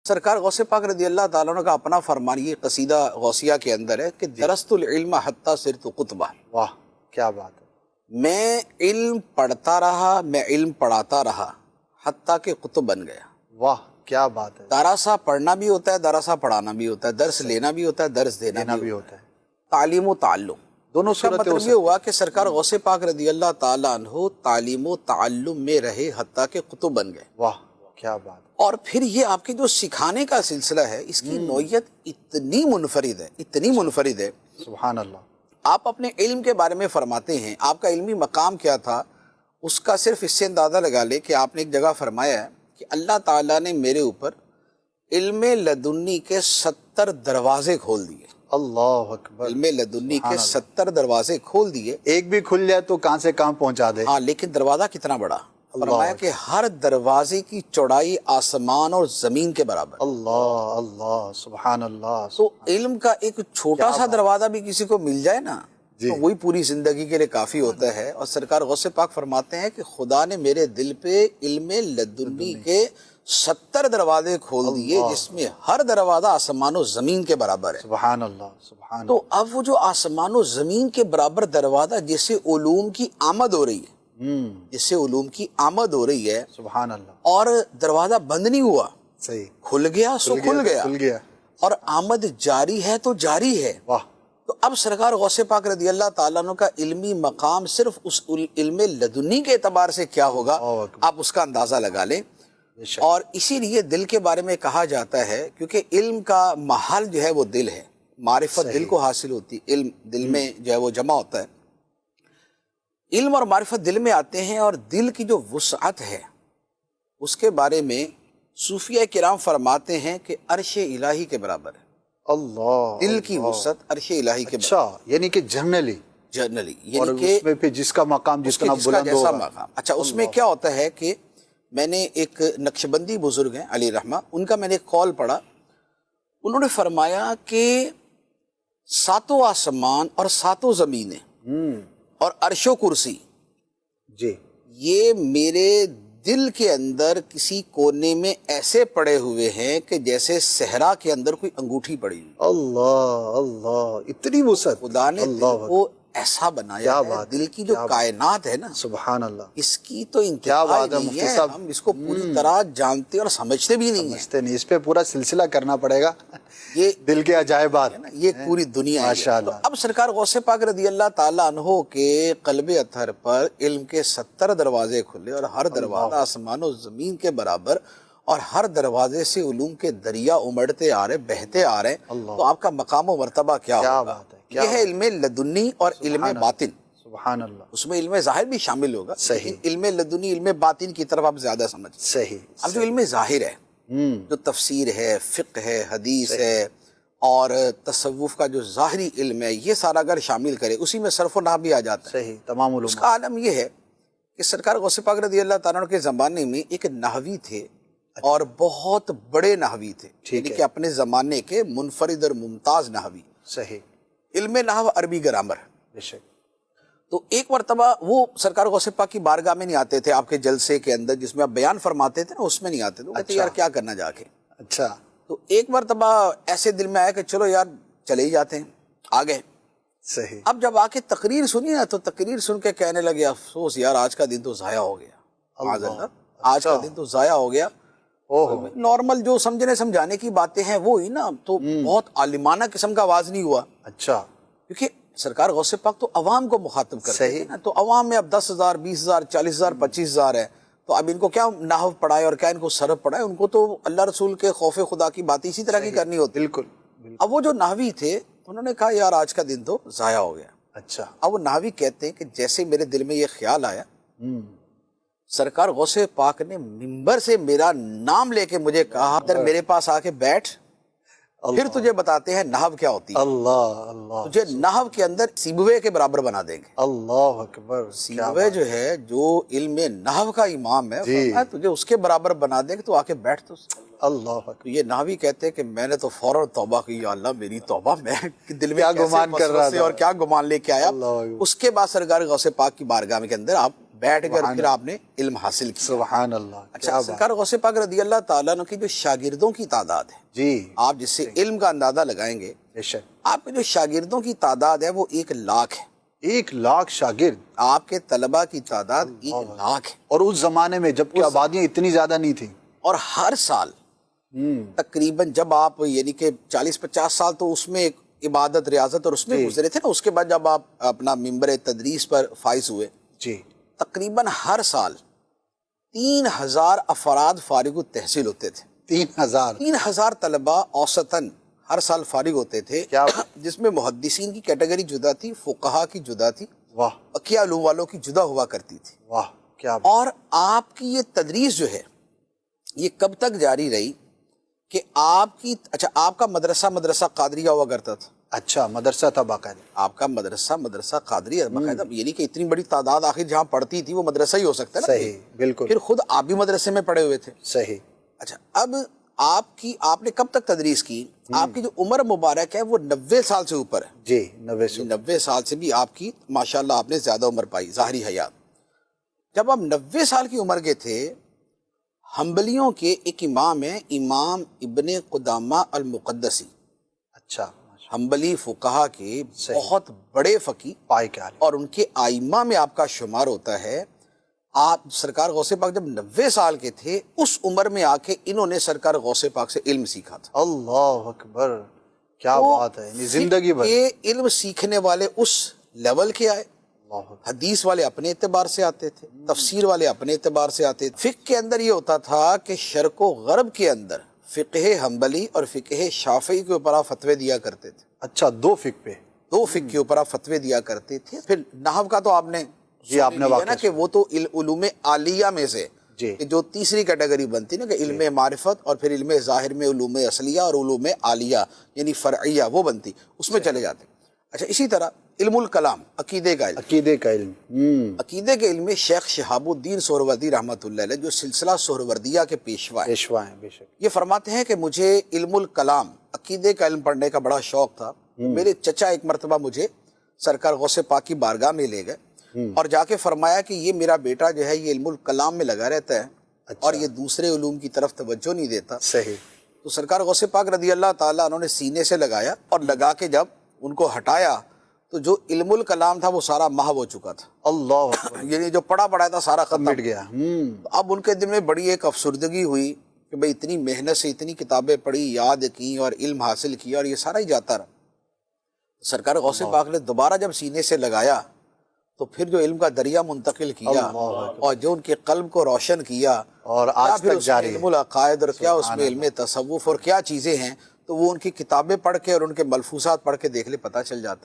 سرکار غوث پاک رضی اللہ تعالیٰ عنہ کا اپنا فرمان یہ قصیدہ غوثیہ کے اندر ہے کہ درست العلم حتی صرت قطبہ. واہ کیا بات ہے. میں علم پڑھتا رہا، میں علم پڑھاتا رہا حتیٰ کہ قطب بن گیا. واہ کیا بات ہے. دراسہ پڑھنا بھی ہوتا ہے، دراسہ پڑھانا بھی ہوتا ہے، درس لینا بھی ہوتا ہے، درس دینا بھی ہوتا ہے. تعلیم و تعلم دونوں اس کا صورتیں مطلب یہ ہوا کہ سرکار غوث پاک رضی اللہ تعالیٰ عنہ تعلیم و تعلم میں رہے حتیٰ کہ قطب بن گئے. واہ کیا بات. اور پھر یہ آپ کے جو سکھانے کا سلسلہ ہے اس کی نوعیت اتنی منفرد ہے، اتنی منفرد ہے. سبحان اللہ. آپ اپنے علم کے بارے میں فرماتے ہیں آپ کا علمی مقام کیا تھا، اس کا صرف اس سے اندازہ لگا لے کہ آپ نے ایک جگہ فرمایا ہے کہ اللہ تعالیٰ نے میرے اوپر علم لدنی کے 70 دروازے کھول دیے. اللہ اکبر. علم لدنی کے 70 دروازے کھول دیے. ایک بھی کھل جائے تو کہاں سے کہاں پہنچا دے. ہاں لیکن دروازہ کتنا بڑا؟ فرمایا کہ ہر دروازے کی چوڑائی آسمان اور زمین کے برابر. اللہ اللہ سبحان اللہ. تو علم کا ایک چھوٹا سا دروازہ بھی کسی کو مل جائے نا تو وہی پوری زندگی کے لیے کافی ہوتا ہے. اور سرکار غوث پاک فرماتے ہیں کہ خدا نے میرے دل پہ علم لدنی کے 70 دروازے کھول دیے جس میں ہر دروازہ آسمان و زمین کے برابر ہے. سبحان اللہ سبحان. تو اب وہ جو آسمان و زمین کے برابر دروازہ جس سے علوم کی آمد ہو رہی ہے، جس سے علوم کی آمد ہو رہی ہے، سبحان اللہ، اور دروازہ بند نہیں ہوا، صحیح کھل گیا سو کھل گیا اور آمد جاری ہے تو جاری ہے. واہ. تو اب سرکار غوث پاک رضی اللہ تعالیٰ عنہ کا علمی مقام صرف اس علم لدنی کے اعتبار سے کیا ہوگا آپ اس کا اندازہ لگا لیں. اور اسی لیے دل کے بارے میں کہا جاتا ہے کیونکہ علم کا محل جو ہے وہ دل ہے، معرفت دل کو حاصل ہوتی، علم دل میں جو ہے وہ جمع ہوتا ہے. علم اور معرفت دل میں آتے ہیں اور دل کی جو وسعت ہے اس کے بارے میں صوفیہ کرام فرماتے ہیں کہ عرش الہی کے برابر ہے. اللہ. دل کی وسعت عرش الہی کے برابر. اچھا یعنی کہ جنرلی یعنی کہ اس میں پھر جس کا مقام جتنا بلند ہوگا. اچھا اس میں کیا ہوتا ہے کہ میں نے ایک نقشبندی بزرگ ہیں علی رحمہ، ان کا میں نے ایک قول پڑھا. انہوں نے فرمایا کہ 7 آسمان اور 7 زمینیں اور عرش و کرسی جی یہ میرے دل کے اندر کسی کونے میں ایسے پڑے ہوئے ہیں کہ جیسے صحرا کے اندر کوئی انگوٹھی پڑی ہوئی. اللہ اللہ اتنی وسعت. خدا نے دل کو ایسا بنایا ہے، دل کی جو کائنات ہے نا سبحان اللہ اس کی تو انتہا نہیں ہے. ہم اس کو پوری طرح جانتے اور سمجھتے بھی نہیں ہیں. اس پہ پورا سلسلہ کرنا پڑے گا. یہ دل کے عجائبات یہ پوری دنیا ہے. تو اب سرکار غوث پاک رضی اللہ تعالیٰ عنہ کے قلب اطہر پر علم کے 70 دروازے کھلے اور ہر دروازہ آسمان و زمین کے برابر، اور ہر دروازے سے علوم کے دریا امڑتے آ رہے، بہتے آ رہے. تو آپ کا مقام و مرتبہ کیا ہوگا؟ یہ ہے علم لدنی اور علم باطن. سبحان اللہ. اس میں علم ظاہر بھی شامل ہوگا. صحیح. علم لدنی علم باطن کی طرف آپ زیادہ سمجھ. صحیح. اب جو علم ظاہر ہے، جو تفسیر ہے، فقہ ہے، حدیث ہے اور تصوف کا جو ظاہری علم ہے، یہ سارا اگر شامل کرے اسی میں صرف و نحو بھی آ جاتا ہے. صحیح. تمام علوم. اس کا عالم یہ ہے کہ سرکار غوث پاک رضی اللہ تعالیٰ عنہ کے زمانے میں ایک نحوی تھے اور بہت بڑے نحوی تھے، یعنی کہ اپنے زمانے کے منفرد اور ممتاز نحوی. صحیح. علم نحو عربی گرامر. بے شک. تو ایک مرتبہ وہ سرکار غوث پاک کی بارگاہ میں نہیں آتے تھے، آپ کے جلسے کے اندر جس میں آپ بیان فرماتے تھے نا اس میں نہیں آتے تھے. کہتے یار کیا کرنا جا کے. اچھا. تو ایک مرتبہ ایسے دل میں آیا کہ چلو یار چلے ہی جاتے ہیں، آ گئے. صحیح. اب جب آ کے تقریر سنی نا تو تقریر سن کے کہنے لگے افسوس یار آج کا دن تو ضائع ہو گیا. آج کا دن تو ضائع ہو گیا. نارمل جو سمجھنے سمجھانے کی باتیں ہیں وہ ہی نا، تو بہت عالمانہ قسم کا آواز نہیں ہوا. اچھا. کیونکہ سرکار غوث پاک تو عوام کو مخاطب کرتے ہیں نا، تو عوام میں اب 10,000 20,000 40,000 25,000 ہے. تو اب ان کو کیا نحو پڑھائے اور کیا ان کو صرف پڑھائے، ان کو تو اللہ رسول کے خوف خدا کی بات اسی طرح کی کرنی ہوتی. بالکل. اب وہ جو نحوی تھے انہوں نے کہا یار آج کا دن تو ضائع ہو گیا. اچھا. اب وہ نحوی کہتے ہیں کہ جیسے میرے دل میں یہ خیال آیا، سرکار غوث پاک نے منبر سے میرا نام لے کے مجھے کہا ادھر میرے پاس آ کے بیٹھ، پھر تجھے بتاتے ہیں نحو کیا ہوتی ہے. اللہ اللہ. تجھے نحو کے اندر سیبوے کے برابر بنا دیں گے. اللہ اکبر. سیبوے جو ہے جو علم نحو کا امام ہے، تجھے اس کے برابر بنا دیں گے، تو آ کے بیٹھ. تو اللہ اکبر. یہ نحوی کہتے ہیں کہ میں نے تو فوراً توبہ کی، یا اللہ میری توبہ، میں دل میں کیا گمان کر رہا تھا اور کیا گمان لے کے آیا. اس کے بعد سرکار غوث پاک کی بارگاہ کے اندر آپ بیٹھ کر پھر آپ نے علم حاصل کیا. سبحان اللہ. اچھا سرکار غوث پاک رضی اللہ تعالیٰ عنہ کی جو شاگردوں کی تعداد ہے جی آپ جس سے علم کا اندازہ لگائیں گے, بے شک. آپ کے جو شاگردوں کی تعداد ہے وہ 1 لاکھ ہے. 1 لاکھ شاگرد. آپ کے طلباء کی تعداد 1 لاکھ ہے. اور اس زمانے میں جب کہ آبادیاں اتنی زیادہ نہیں تھیں. اور ہر سال تقریباً جب آپ یعنی کہ 40-50 سال تو اس میں ایک عبادت ریاضت اور اس میں گزرے تھے نا, اس کے بعد جب آپ اپنا ممبر تدریس پر فائز ہوئے جی تقریباً ہر سال 3000 افراد فارغ التحصیل ہوتے تھے. 3000 طلباء اوسطاً ہر سال فارغ ہوتے تھے, جس میں محدثین کی کیٹیگری جدا تھی, فقہا کی جدا تھی, واہ, بقیہ علوم والوں کی جدا ہوا کرتی تھی. واہ کیا. اور آپ کی یہ تدریس جو ہے یہ کب تک جاری رہی کہ آپ کی آپ کا مدرسہ قادریہ ہوا کرتا تھا. اچھا مدرسہ تھا باقاعدہ. آپ کا مدرسہ قادریہ باقاعدہ, یعنی کہ اتنی بڑی تعداد آخر جہاں پڑھتی تھی وہ مدرسہ ہی ہو سکتا ہے نا. صحیح, بالکل. پھر خود آپ بھی مدرسے میں پڑھے ہوئے تھے. صحیح. اچھا اب آپ نے کب تک تدریس کی؟ آپ کی جو عمر مبارک ہے وہ 90 سال سے اوپر ہے. جی 90 سال سے بھی آپ کی ماشاءاللہ آپ نے زیادہ عمر پائی ظاہری حیات. جب آپ 90 سال کی عمر کے تھے, حنبلیوں کے ایک امام ہیں, امام ابن قدامہ المقدسی. اچھا. حنبلی فقہا کے بہت بڑے فقی پائے کے عالم, اور ان کے ائمہ میں آپ کا شمار ہوتا ہے. آپ سرکار غوث پاک جب 90 سال کے تھے اس عمر میں آ کے انہوں نے سرکار غوث پاک سے علم سیکھا تھا. اللہ اکبر, کیا بات ہے. زندگی بھر یہ علم سیکھنے والے اس لیول کے آئے. حدیث والے اپنے اعتبار سے آتے تھے, تفسیر والے اپنے اعتبار سے آتے تھے. فقہ کے اندر یہ ہوتا تھا کہ شرق و غرب کے اندر فقہ حنبلی اور فقہ شافعی کے اوپر آپ فتوے دیا کرتے تھے. اچھا, 2 فقہ کے اوپر آپ فتوے دیا کرتے تھے. پھر نحو کا تو آپ نے آپ نے نا کہ وہ تو علوم عالیہ میں سے جی, کہ جو تیسری کیٹیگری بنتی نا کہ علم معرفت اور پھر علم ظاہر میں علوم اصلیہ اور علوم عالیہ یعنی فرعیہ وہ بنتی, اس میں چلے جاتے. اچھا اسی طرح علم الکلام عقیدے کا علم, عقیدے کے علم میں شیخ شہاب الدین سہروردی رحمۃ اللہ علیہ جو سلسلہ سہروردیہ کے پیشوا ہیں, بے شک. یہ فرماتے ہیں کہ مجھے علم الکلام عقیدے کا علم پڑھنے کا بڑا شوق تھا. میرے چچا ایک مرتبہ مجھے سرکار غوث پاک کی بارگاہ میں لے گئے اور جا کے فرمایا کہ یہ میرا بیٹا جو ہے یہ علم الکلام میں لگا رہتا ہے اور یہ دوسرے علوم کی طرف توجہ نہیں دیتا. صحیح. تو سرکار غوث پاک رضی اللہ تعالیٰ انہوں نے سینے سے لگایا اور لگا کے جب ان کو ہٹایا تو جو علم الکلام تھا وہ سارا محو ہو چکا تھا. اللہ یعنی جو پڑھا تھا سارا ختم مٹ گیا. اب ان کے دل میں بڑی ایک افسردگی ہوئی کہ بھئی اتنی محنت سے اتنی کتابیں پڑھی, یاد کی اور علم حاصل کیا اور یہ سارا ہی جاتا رہا. سرکار غوث پاک نے دوبارہ جب سینے سے لگایا تو پھر جو علم کا دریا منتقل کیا اور جو ان کے قلب کو روشن کیا اور آج تک جاری علم العقائد اور کیا اس میں علم تصوف اور کیا چیزیں ہیں, تو وہ ان کی کتابیں پڑھ کے اور ان کے ملفوظات پڑھ کے دیکھ لے پتہ چل جاتا.